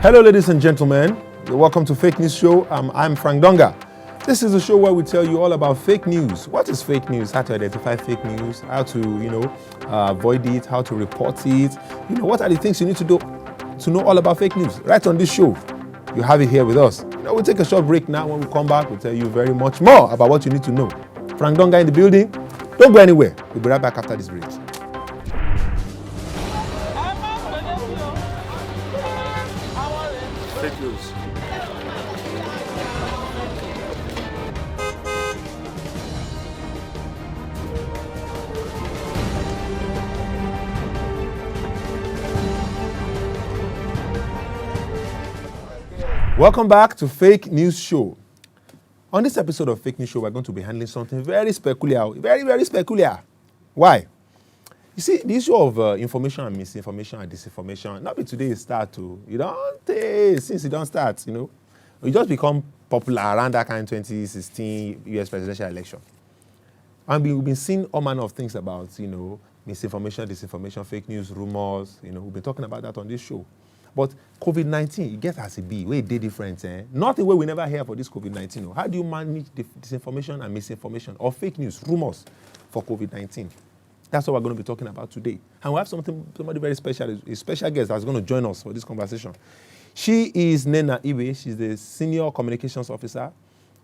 Hello, ladies and gentlemen. You're welcome to Fake News Show. I'm Frank Donga. This is a show where we tell you all about fake news. What is fake news? How to identify fake news? How to, avoid it? How to report it? What are the things you need to do to know all about fake news? Right on this show, you have it here with us. We'll take a short break now. When we come back, we'll tell you very much more about what you need to know. Frank Donga in the building. Don't go anywhere. We'll be right back after this break. Fake news. Welcome back to Fake News Show. On this episode of Fake News Show, we're going to be handling something very peculiar, very, very peculiar. Why? You see, the issue of information and misinformation and disinformation, not be today it start to, since it don't start, it just become popular around that kind of 2016 US presidential election. And we've been seeing all manner of things about, misinformation, disinformation, fake news, rumors, we've been talking about that on this show. But COVID-19, it gets as it be, where it did different. Not the way we never hear for this COVID-19. How do you manage disinformation and misinformation or fake news, rumors for COVID-19? That's what we're going to be talking about today. And we have somebody very special, a special guest that's going to join us for this conversation. She is Nena Ibe. She's the Senior Communications Officer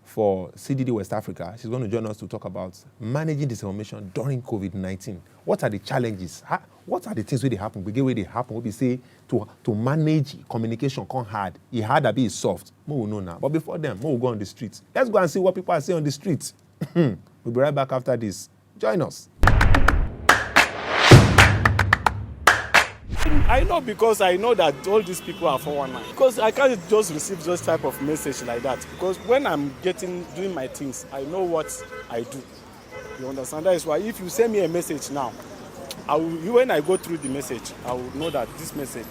for CDD West Africa. She's going to join us to talk about managing disinformation during COVID-19. What are the challenges? What are the things where they happen? Where they happen, what we say to manage communication come hard. It hard a bit soft. We will know now. But before then, we will go on the streets. Let's go and see what people are saying on the streets. We'll be right back after this. Join us. I know because I know that all these people are 419. Because I can't just receive this type of message like that. Because when I'm doing my things, I know what I do. You understand? That is why if you send me a message now, when I go through the message, I will know that this message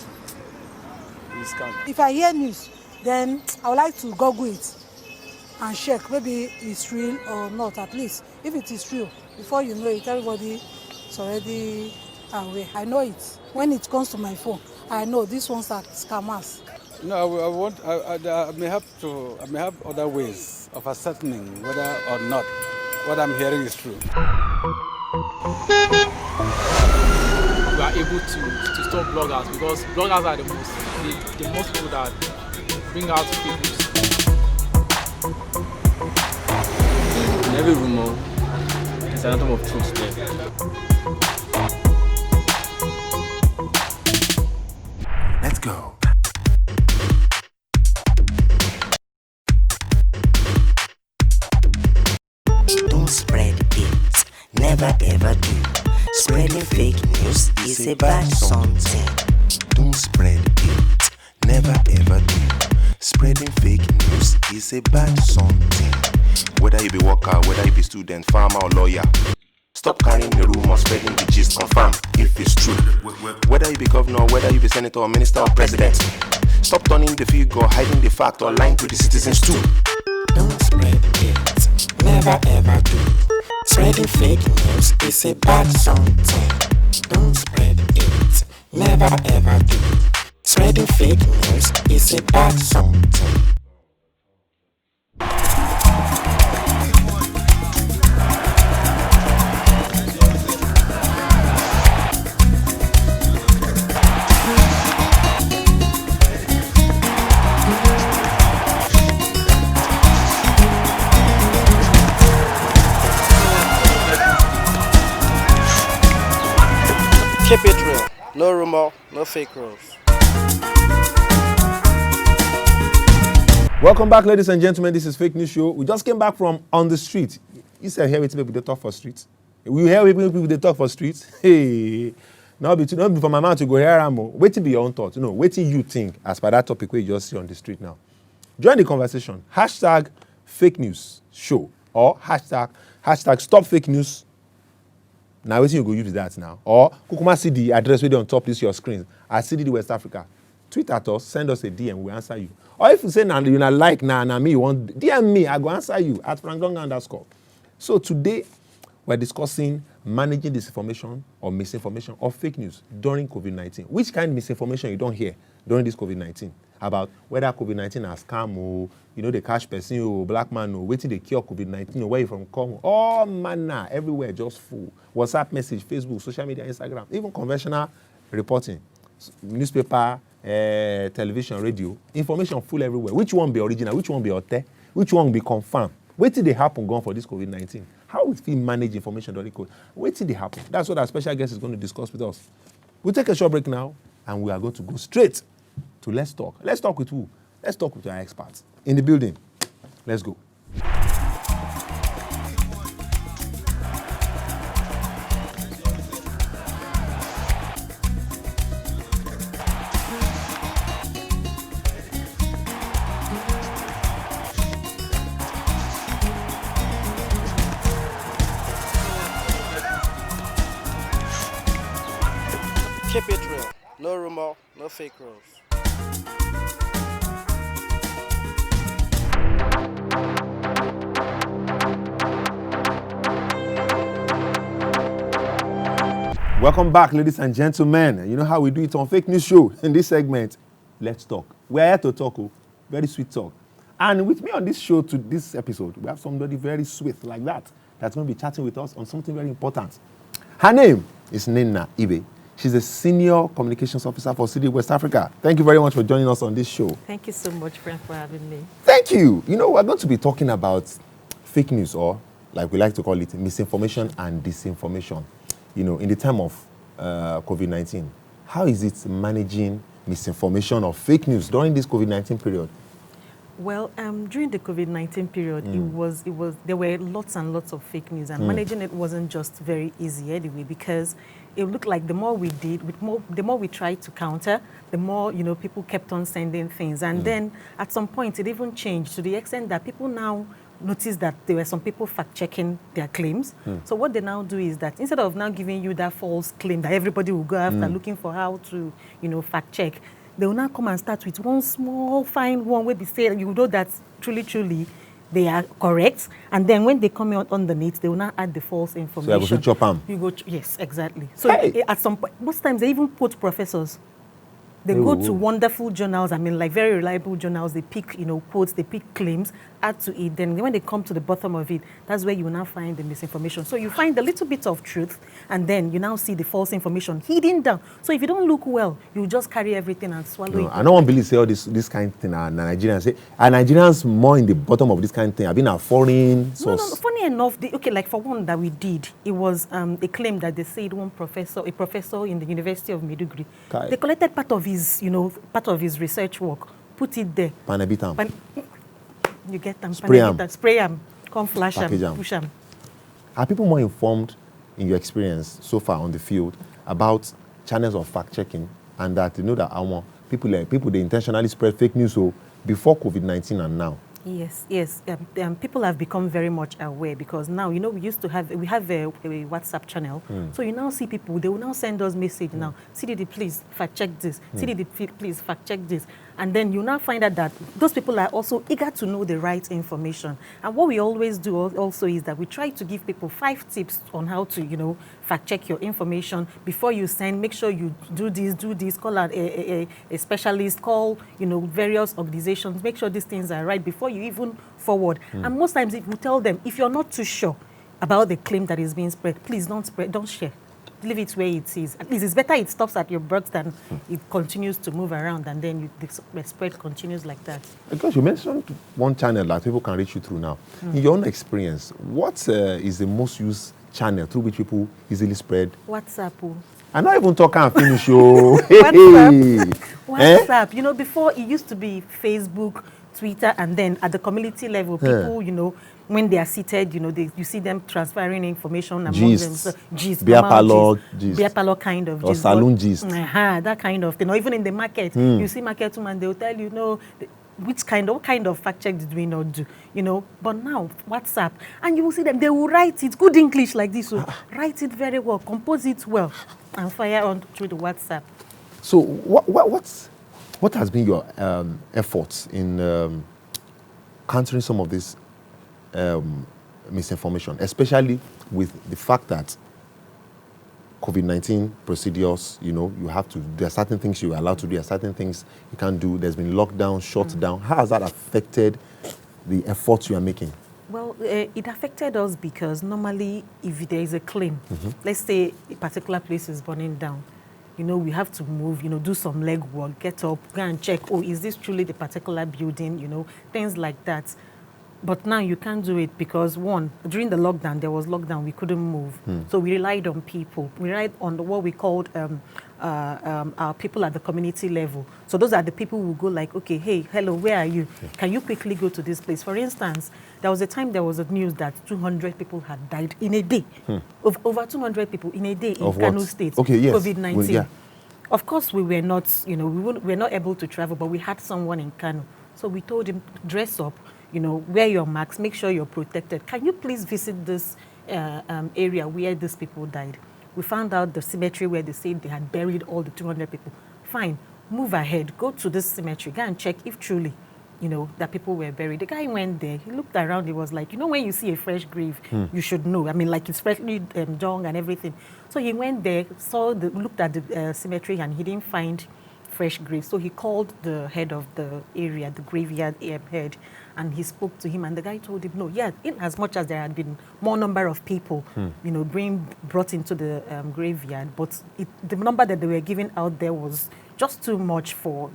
is scam. If I hear news, then I would like to Google it and check maybe it's real or not. At least if it is real, before you know it, everybody is already aware. I know it. When it comes to my phone, I know these ones are scammers. No, I may have other ways of ascertaining whether or not what I'm hearing is true. We are able to stop bloggers because bloggers are the most people that bring out fake news. In every rumor, there's an atom of truth there. Let's go. Don't spread it, never ever do. Spreading fake news is a bad something. Don't spread it, never ever do. Spreading fake news is a bad something. Whether you be worker, whether you be student, farmer or lawyer, stop carrying the rumor, spreading the gist, confirm if it's true. Whether you be governor, whether you be senator or minister or president, stop turning the figure, hiding the fact or lying to the citizens too. Don't spread it, never ever do. Spreading fake news is a bad something. Don't spread it, never ever do. Spreading fake news is a bad something. Keep it real. No rumor, no fake rules. Welcome back, ladies and gentlemen. This is Fake News Show. We just came back from on the street. You said hear people they talk for streets. We hear people they talk for streets. Hey, not be for my man to go here and wait to be your own thoughts. Wait till you think as per that topic where you just see on the street now. Join the conversation. Hashtag Fake News Show or hashtag Stop Fake News. Now, waiting you go use that now. Or Kukuma see the address where they on top this your screen at CDD West Africa. Tweet at us, send us a DM, we'll answer you. Or if you say nah, you not like me, you want DM me, I go answer you at frankdonga_. So today we're discussing managing disinformation or misinformation or fake news during COVID-19. Which kind of misinformation you don't hear during this COVID-19? About whether COVID-19 has scam or, the cash person or black man or waiting to cure COVID-19 or where you from come. All manner, everywhere, just full. WhatsApp message, Facebook, social media, Instagram, even conventional reporting, newspaper, television, radio, information full everywhere. Which one be original? Which one be authentic? Which one be confirmed? Wait till they happen gone for this COVID-19. How will we manage information during COVID? Wait till they happen. That's what our special guest is going to discuss with us. We'll take a short break now, and we are going to go straight to Let's Talk. Let's talk with who? Let's talk with our experts in the building. Let's go. Keep it real. No rumor, no fake rules. Welcome back, ladies and gentlemen. You know how we do it on Fake News Show in this segment. Let's talk. We're here to talk. Very sweet talk. And with me on this show, to this episode, we have somebody very sweet like that that's going to be chatting with us on something very important. Her name is Nina Ibe. She's a senior communications officer for CD West Africa. Thank you very much for joining us on this show. Thank you so much, Frank, for having me. Thank you. We're going to be talking about fake news, or like we like to call it, misinformation and disinformation, in the time of COVID-19. How is it managing misinformation or fake news during this COVID-19 period? Well, during the COVID-19 period, there were lots and lots of fake news, and managing it wasn't just very easy anyway, because it looked like the more we did, the more we tried to counter, the more, people kept on sending things. And then at some point, it even changed to the extent that people now noticed that there were some people fact-checking their claims. So what they now do is that instead of now giving you that false claim that everybody will go after looking for how to, fact-check, they will now come and start with one small, fine one where they say, that truly, they are correct. And then when they come out underneath, they will now add the false information. So I go to chop them. Yes, exactly. So at some point, most times they even quote professors. They go to wonderful journals, like very reliable journals. They pick, quotes, they pick claims, add to it. Then when they come to the bottom of it, that's where you now find the misinformation. So you find a little bit of truth, and then you now see the false information hidden down. So if you don't look well, you just carry everything and swallow it. I don't want to believe say all this kind of thing. And Nigerians say, are Nigerians more in the bottom of this kind of thing? I've been a foreign source. No, funny enough, like for one that we did, it was a claim that they said a professor in the University of Maiduguri, they collected part of his research work, put it there. Panabitam. You get them. Spray them. Come flash them, push them. Are people more informed, in your experience so far on the field, about channels of fact-checking, and that that our people they intentionally spread fake news before COVID-19 and now? Yes. People have become very much aware, because now, we have a WhatsApp channel. So you now see people, they will now send us message now, CDD, please fact check this, CDD, please fact check this. And then you now find out that those people are also eager to know the right information. And what we always do also is that we try to give people 5 tips on how to, fact check your information before you send. Make sure you do this, call out a specialist, call, various organizations, make sure these things are right before you even forward. And most times if you tell them, if you're not too sure about the claim that is being spread, please don't share. Leave it where it is. At least it's better it stops at your birth than it continues to move around, and then the spread continues like that. Because you mentioned one channel that people can reach you through now. In your own experience, what is the most used channel through which people easily spread? WhatsApp. I'm not even talking and finish. WhatsApp. Before it used to be Facebook, Twitter, and then at the community level, people, when they are seated, you see them transferring information among themselves. Gist. Beer parlor kind of. Or saloon gist. That kind of thing. Or even in the market, you see market woman, they'll tell you, what kind of fact check did we not do? But now, WhatsApp, and you will see them, they will write it, good English like this, write it very well, compose it well, and fire on through the WhatsApp. So what has been your efforts in countering some of this misinformation, especially with the fact that COVID-19 procedures, you have to, there are certain things you're allowed to do, there are certain things you can't do. There's been lockdown, shut down. How has that affected the efforts you are making? Well, it affected us because normally if there is a claim, let's say a particular place is burning down, we have to move, do some legwork, get up, go and check, is this truly the particular building, things like that. But now you can't do it because, one, during the lockdown, there was lockdown, we couldn't move. So we relied on people. We relied on what we called our people at the community level. So those are the people who go like, okay, hey, hello, where are you? Can you quickly go to this place? For instance, there was a time there was a news that 200 people had died in a day. Over 200 people in a day in Kano State. Okay, yes. COVID-19. Well, yeah. Of course, we were not, we were not able to travel, but we had someone in Kano. So we told him, dress up, wear your masks, make sure you're protected. Can you please visit this area where these people died? We found out the cemetery where they said they had buried all the 200 people. Fine, move ahead, go to this cemetery, go and check if truly, that people were buried. The guy went there, he looked around, he was like, when you see a fresh grave, you should know. I mean, like it's freshly dug and everything. So he went there, looked at the cemetery and he didn't find fresh graves. So he called the head of the area, the graveyard head, and he spoke to him, and the guy told him, no, in as much as there had been more number of people, being brought into the graveyard, but the number that they were giving out there was just too much for,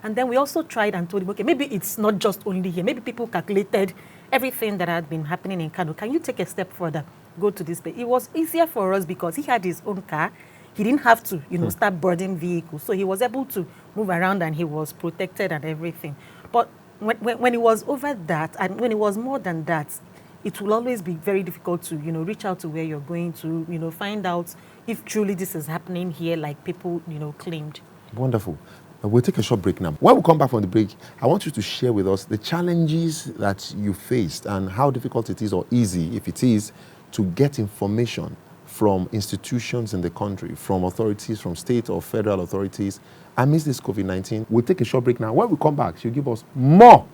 And then we also tried and told him, okay, maybe it's not just only here. Maybe people calculated everything that had been happening in Kano. Can you take a step further? Go to this place. It was easier for us because he had his own car. He didn't have to, start boarding vehicles. So he was able to move around and he was protected and everything. But when it was over that, and when it was more than that, it will always be very difficult to, reach out to where you're going to, find out if truly this is happening here, like people, claimed. Wonderful. We'll take a short break now. When we come back from the break, I want you to share with us the challenges that you faced and how difficult it is, or easy, if it is, to get information from institutions in the country, from authorities, from state or federal authorities, amidst this COVID-19. We'll take a short break now. When we come back, she'll give us more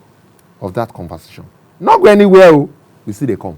of that conversation. Not go anywhere. We see they come.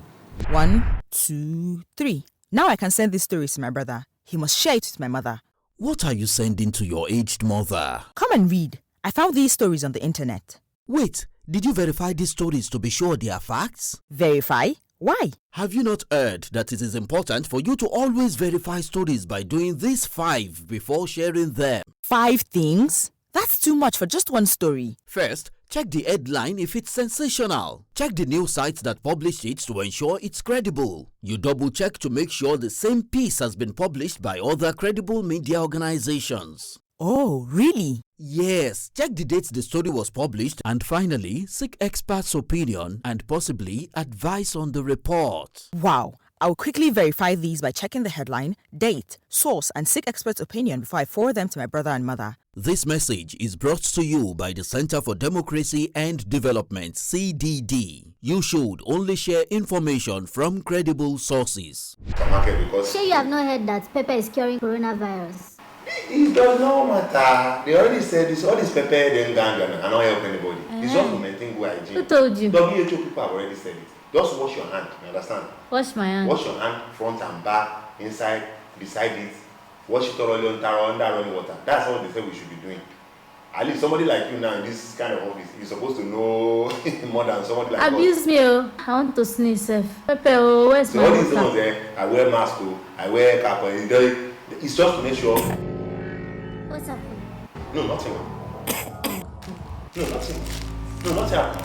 1, 2, 3. Now I can send these stories to my brother. He must share it with my mother. What are you sending to your aged mother? Come and read. I found these stories on the internet. Wait, did you verify these stories to be sure they are facts? Verify? Why? Have you not heard that it is important for you to always verify stories by doing these 5 before sharing them? 5 things? That's too much for just one story. First, check the headline if it's sensational. Check the news sites that published it to ensure it's credible. You double check to make sure the same piece has been published by other credible media organizations. Oh, really? Yes, check the dates the story was published, and finally, seek experts' opinion and possibly advice on the report. Wow. I'll quickly verify these by checking the headline, date, source, and seek experts' opinion before I forward them to my brother and mother. This message is brought to you by the Center for Democracy and Development, CDD. You should only share information from credible sources. Sure, you have not heard that pepper is curing coronavirus? It does not matter. They already said this. All this pepper, then gang, and not help anybody. It's just to maintain good hygiene. Who told you? WHO people have already said it. Just wash your hand. You understand? Wash my hand. Wash your hand, front and back, inside, beside it. Wash it thoroughly under running water. That's what they say we should be doing. At least somebody like you now in this kind of office, you're supposed to know more than somebody like Abuse us. me, oh. I want to sneeze. Pepper, where's so my all these water? things there, I wear mask, I wear cap. It's just to make sure. What's happening? No, nothing. No, nothing. No, nothing happened.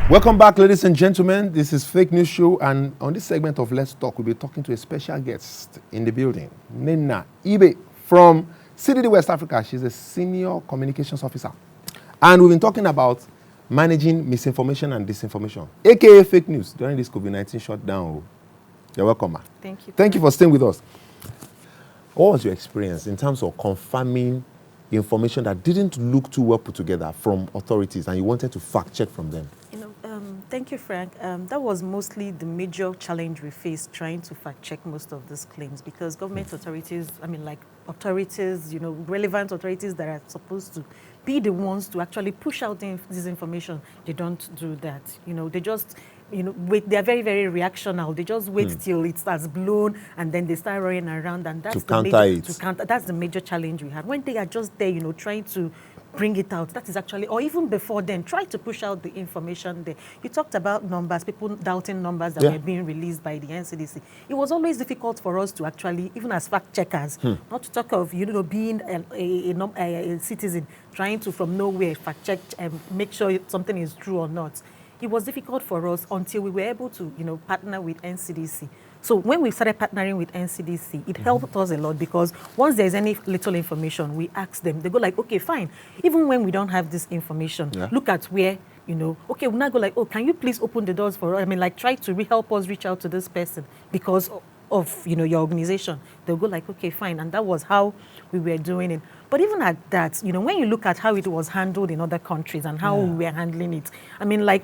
Welcome back, ladies and gentlemen. This is Fake News Show, and on this segment of Let's Talk, we'll be talking to a special guest in the building, Nena Ibe from CDD West Africa. She's a senior communications officer, and we've been talking about managing misinformation and disinformation, aka fake news, during this COVID-19 shutdown. You're welcome, ma. Thank you. Thank you for staying with us. What was your experience in terms of confirming information that didn't look too well put together from authorities and you wanted to fact check from them? Thank you, Frank. That was mostly the major challenge we faced trying to fact check most of these claims, because government authorities, authorities, relevant authorities that are supposed to be the ones to actually push out this information, they don't do that. They just, wait. They are very, very reactional. They just wait till it starts blown and then they start running around, and that's that's the major challenge we had. When they are just there, trying to bring it out. That is actually, or even before then, try to push out the information there. You talked about numbers, people doubting numbers that were being released by the NCDC. It was always difficult for us to actually, even as fact checkers, not to talk of, being a citizen, trying to from nowhere fact check and make sure something is true or not. It was difficult for us until we were able to, partner with NCDC. So when we started partnering with NCDC, it helped us a lot, because once there's any little information, we ask them. They go like, okay, fine. Even when we don't have this information, look at where, okay, we'll not go like, oh, can you please open the doors for us? Try to help us reach out to this person because of, your organization. They'll go like, okay, fine. And that was how we were doing it. But even at that, when you look at how it was handled in other countries and how we were handling it,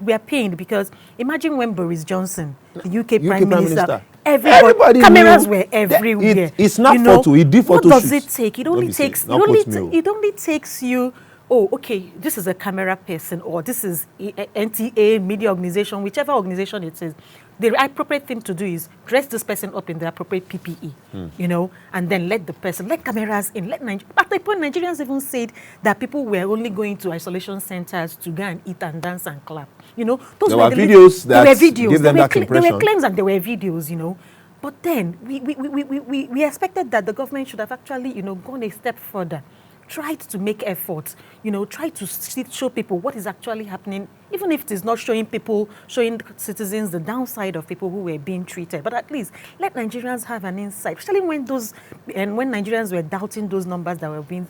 we are pained, because imagine when Boris Johnson, the UK Prime Minister, everybody cameras were everywhere. It's not photo. It did photo What does it take? It only takes you. Oh, okay, this is a camera person, or this is NTA, media organization, whichever organization it is. The appropriate thing to do is dress this person up in the appropriate PPE, and then let cameras in. At the point, Nigerians even said that people were only going to isolation centers to go and eat and dance and clap. There were videos that gave them that impression. There were claims and there were videos, But then we expected that the government should have actually, gone a step further. Tried to make efforts, try to show people what is actually happening, even if it is not showing citizens the downside of people who were being treated. But at least let Nigerians have an insight, especially when Nigerians were doubting those numbers that were being,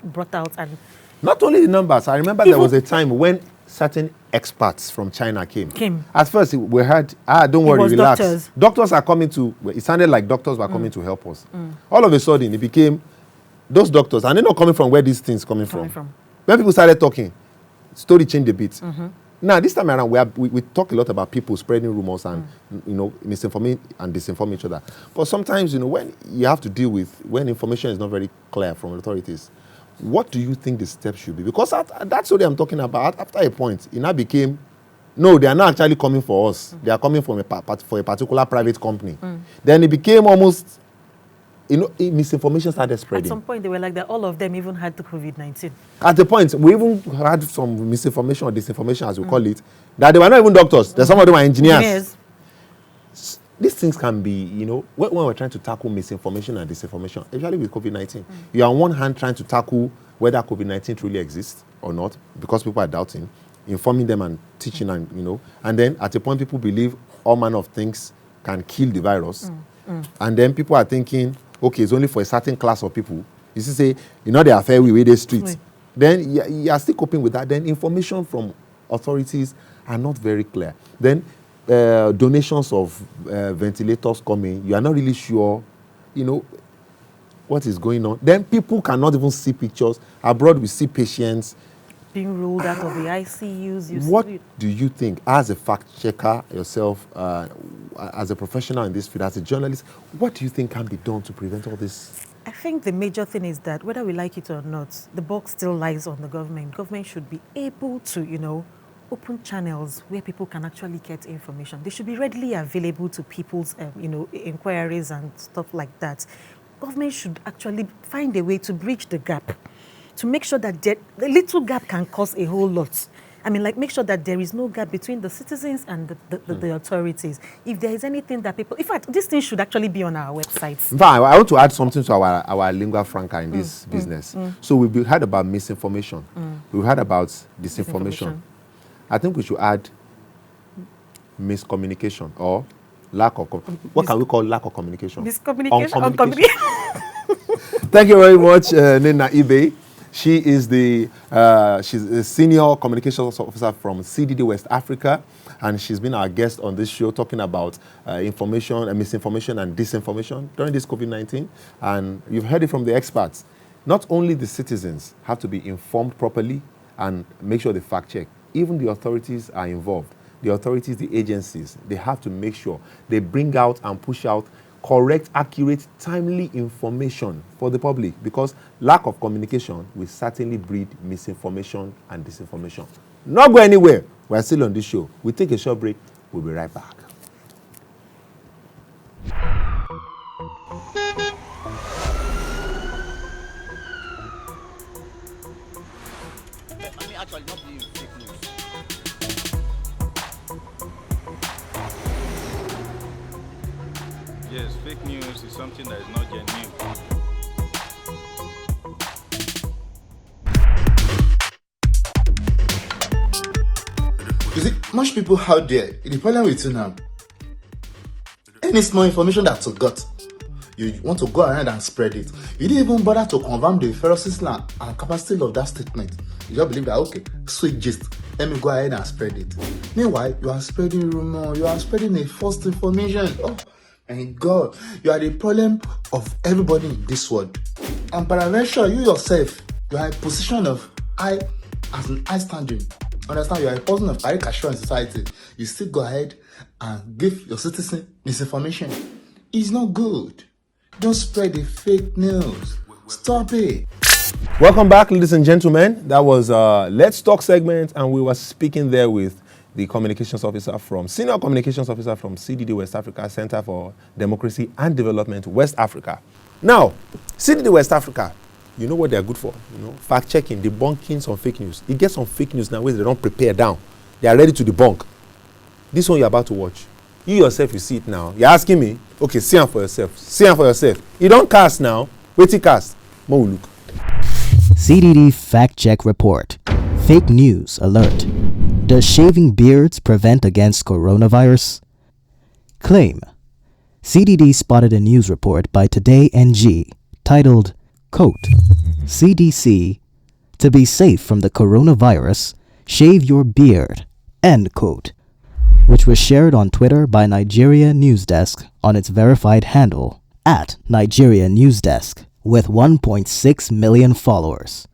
brought out. And not only the numbers, I remember there was a time when certain experts from China came. At first, we heard, don't worry, relax. Doctors are coming it sounded like doctors were coming to help us. All of a sudden, it became those doctors, and they're not coming from where these things coming from. When people started talking, story changed a bit. Now, this time around, we talk a lot about people spreading rumors and, misinforming and disinforming each other. But sometimes, when you have to deal with, when information is not very clear from authorities, what do you think the steps should be? Because that's what I'm talking about. After a point, it now became, no, they are not actually coming for us. They are coming for a particular private company. Then it became almost, misinformation started spreading. At some point, they were like that. All of them even had the COVID-19. At the point, we even had some misinformation or disinformation, as we call it, that they were not even doctors. That some of them were engineers. These things can be, when we're trying to tackle misinformation and disinformation, especially with COVID-19, you're on one hand trying to tackle whether COVID-19 truly exists or not, because people are doubting, informing them and teaching, and then at a point, people believe all manner of things can kill the virus. And then people are thinking, okay, it's only for a certain class of people. You see, they are fair with the streets. Then you are still coping with that. Then information from authorities are not very clear. Then donations of ventilators coming, you are not really sure, what is going on. Then people cannot even see pictures. Abroad, we see patients being ruled out of the ICUs. What do you think, as a fact checker yourself, as a professional in this field, as a journalist, what do you think can be done to prevent all this? I think the major thing is that whether we like it or not, the buck still lies on the government. Government should be able to, open channels where people can actually get information. They should be readily available to people's, inquiries and stuff like that. Government should actually find a way to bridge the gap, to make sure that the little gap can cause a whole lot. Make sure that there is no gap between the citizens and the authorities. If there is anything that people... In fact, this thing should actually be on our websites. In fact, I want to add something to our lingua franca in this business. So we've heard about misinformation. We've heard about disinformation. I think we should add miscommunication or lack of... What can we call lack of communication? Miscommunication. Thank you very much, Nina Ibe. She is she's a senior communications officer from CDD West Africa, and she's been our guest on this show talking about information and misinformation and disinformation during this COVID-19. And you've heard it from the experts. Not only the citizens have to be informed properly and make sure they fact check, even the authorities are involved. The authorities, the agencies, they have to make sure they bring out and push out correct, accurate, timely information for the public, because lack of communication will certainly breed misinformation and disinformation. Not go anywhere. We're still on this show. We'll take a short break. We'll be right back. Actually, not the fake news. Yes, fake news is something that is not genuine. You see, much people out there, the problem with you now, any small information that you got, you want to go around and spread it. You didn't even bother to confirm the ferocity and capacity of that statement. You just believe that, okay, sweet gist, let me go ahead and spread it. Meanwhile, you are spreading rumor, you are spreading a false information. Oh, my God, you are the problem of everybody in this world. And peradventure, you yourself, you are in a position of as an high standing. Understand, you are a person of high cashier in society. You still go ahead and give your citizen misinformation. It's not good. Don't spread the fake news. Stop it. Welcome back, ladies and gentlemen. That was Let's Talk segment, and we were speaking there with the senior communications officer from CDD West Africa, Center for Democracy and Development, West Africa. Now, CDD West Africa, you know what they're good for? Fact checking, debunking some fake news. You get some fake news now where they don't prepare down. They are ready to debunk. This one you're about to watch. You yourself, you see it now. You're asking me, okay, see it for yourself. See it for yourself. You don't cast now. Wait till cast. More look. CDD Fact Check Report. Fake News Alert. Does shaving beards prevent against coronavirus? Claim. CDD spotted a news report by Today NG titled, quote, CDC, to be safe from the coronavirus, shave your beard, end quote, which was shared on Twitter by Nigeria News Desk on its verified handle, @Nigeria News Desk, with 1.6 million followers.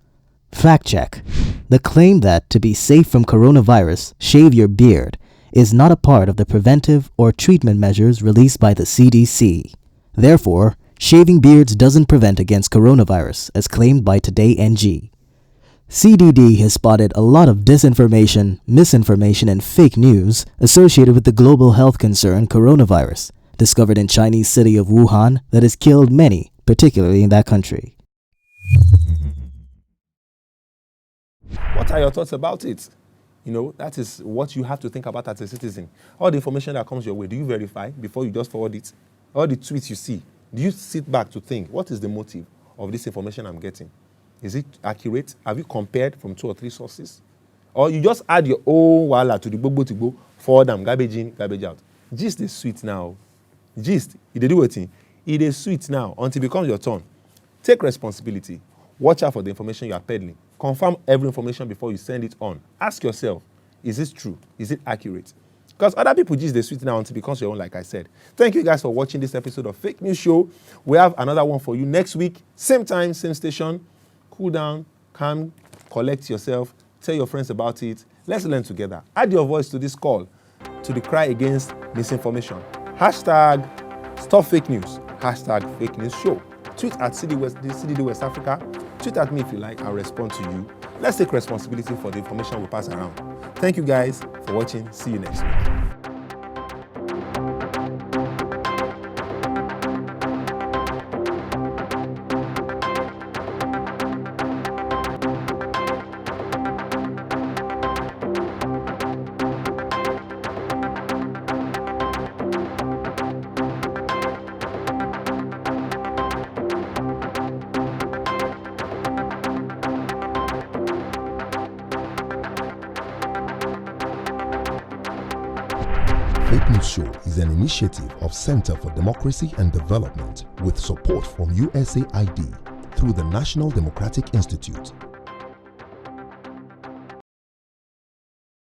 Fact check. The claim that to be safe from coronavirus, shave your beard, is not a part of the preventive or treatment measures released by the CDC. Therefore, shaving beards doesn't prevent against coronavirus, as claimed by Today NG. CDD has spotted a lot of disinformation, misinformation, and fake news associated with the global health concern coronavirus, discovered in Chinese city of Wuhan, that has killed many, particularly in that country. What are your thoughts about it? That is what you have to think about as a citizen. All the information that comes your way, do you verify before you just forward it? All the tweets you see, do you sit back to think, what is the motive of this information I'm getting? Is it accurate? Have you compared from 2 or 3 sources? Or you just add your own wala to the bobo to go, forward them, garbage in, garbage out. Gist is sweet now. Gist, they do what? It is sweet now until it becomes your turn. Take responsibility. Watch out for the information you are peddling. Confirm every information before you send it on. Ask yourself, is this true? Is it accurate? Because other people just they sweet now until it becomes your own, like I said. Thank you guys for watching this episode of Fake News Show. We have another one for you next week. Same time, same station. Cool down, calm, collect yourself. Tell your friends about it. Let's learn together. Add your voice to this call to the cry against misinformation. Hashtag Stop Fake News. Hashtag Fake News Show. Tweet at CDD West Africa. Tweet at me if you like. I'll respond to you. Let's take responsibility for the information we pass around. Thank you guys for watching. See you next week. Fake News Show is an initiative of Center for Democracy and Development with support from USAID through the National Democratic Institute.